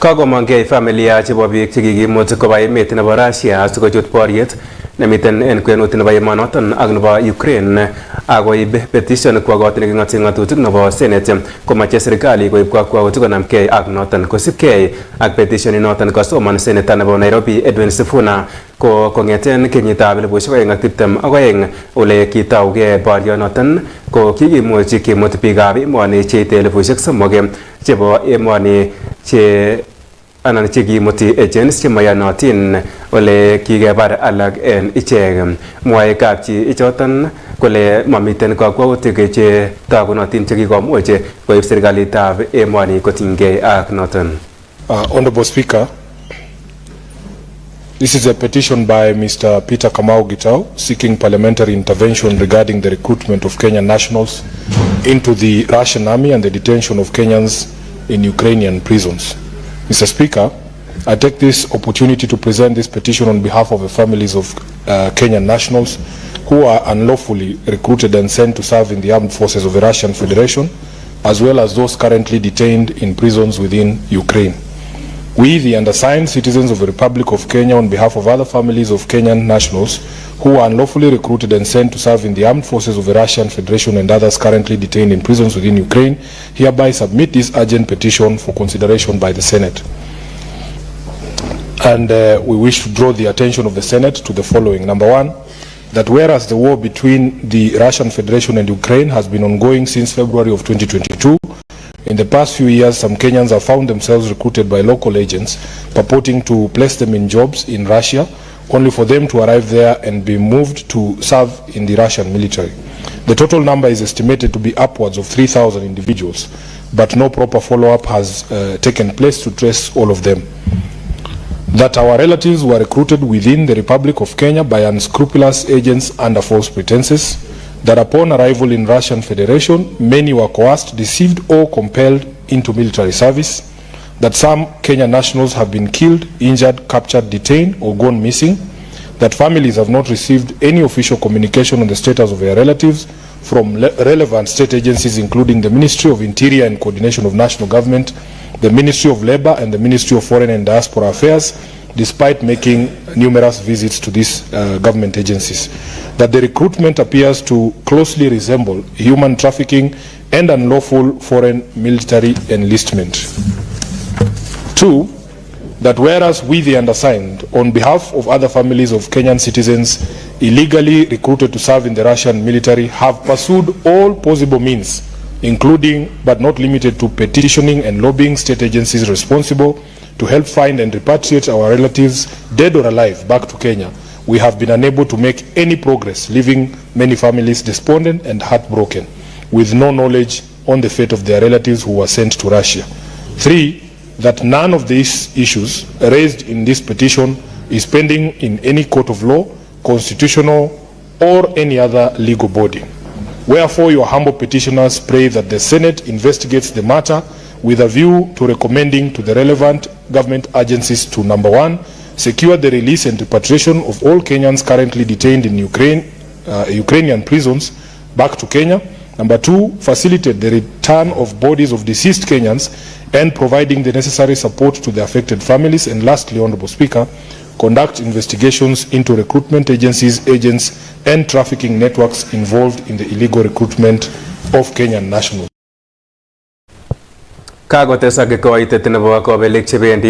Kagomongei familia chebo biik chekikimut koba emet nebo Russia sikochut boriet nemiten en kwenut nebo emonoton ak nebo Ukraine akoib petition kwa kot neking'oten ng'atutik nebo Senate komache serikali koib kakwautik konamgei ak noton kosibgei ak petition inoton kasoman Senator nebo Nairobi Edwin Sifuna ko kong'eten kenyitab 2022 ole kitaugei borionoton ko kikimuch kimut biikab emoni cheite 3,000 chebo emoni anan chekimuti agents chemayanotin ole kikebar alak en ichek. Mwae kapchi ichoton kole mamiten kakwautik che tagunotin chekikomuch koib serikalitab emoni kotinygei ak noton. Honorable Speaker, this is a petition by Mr. Peter Kamau Gitau seeking parliamentary intervention regarding the recruitment of Kenyan nationals into the Russian army and the detention of Kenyans in Ukrainian prisons. Mr. Speaker, I take this opportunity to present this petition on behalf of the families of Kenyan nationals who are unlawfully recruited and sent to serve in the armed forces of the Russian Federation, as well as those currently detained in prisons within Ukraine. We, the undersigned citizens of the Republic of Kenya, on behalf of other families of Kenyan nationals who are unlawfully recruited and sent to serve in the armed forces of the Russian Federation and others currently detained in prisons within Ukraine, hereby submit this urgent petition for consideration by the Senate. And we wish to draw the attention of the Senate to the following. Number one, that whereas the war between the Russian Federation and Ukraine has been ongoing since February of 2022, in the past few years, some Kenyans have found themselves recruited by local agents purporting to place them in jobs in Russia, only for them to arrive there and be moved to serve in the Russian military. The total number is estimated to be upwards of 3,000 individuals, but no proper follow-up has taken place to trace all of them. That our relatives were recruited within the Republic of Kenya by unscrupulous agents under false pretenses. That upon arrival in Russian Federation, many were coerced, deceived or compelled into military service. That some Kenyan nationals have been killed, injured, captured, detained or gone missing. That families have not received any official communication on the status of their relatives from relevant state agencies including the Ministry of Interior and Coordination of National Government, the Ministry of Labour and the Ministry of Foreign and Diaspora Affairs, despite making numerous visits to these government agencies. That the recruitment appears to closely resemble human trafficking and unlawful foreign military enlistment. Two, that whereas we, the undersigned, on behalf of other families of Kenyan citizens illegally recruited to serve in the Russian military, have pursued all possible means, including but not limited to petitioning and lobbying state agencies responsible to help find and repatriate our relatives, dead or alive, back to Kenya, we have been unable to make any progress, leaving many families despondent and heartbroken, with no knowledge on the fate of their relatives who were sent to Russia. Three, that none of these issues raised in this petition is pending in any court of law, constitutional, or any other legal body. Wherefore, your humble petitioners pray that the Senate investigates the matter with a view to recommending to the relevant government agencies to, number one, secure the release and repatriation of all Kenyans currently detained in Ukrainian prisons back to Kenya. Number two, facilitate the return of bodies of deceased Kenyans and providing the necessary support to the affected families. And lastly, Honorable Speaker, conduct investigations into recruitment agencies, agents, and trafficking networks involved in the illegal recruitment of Kenyan nationals. Kagotesak koitet nebo kobelik chebendi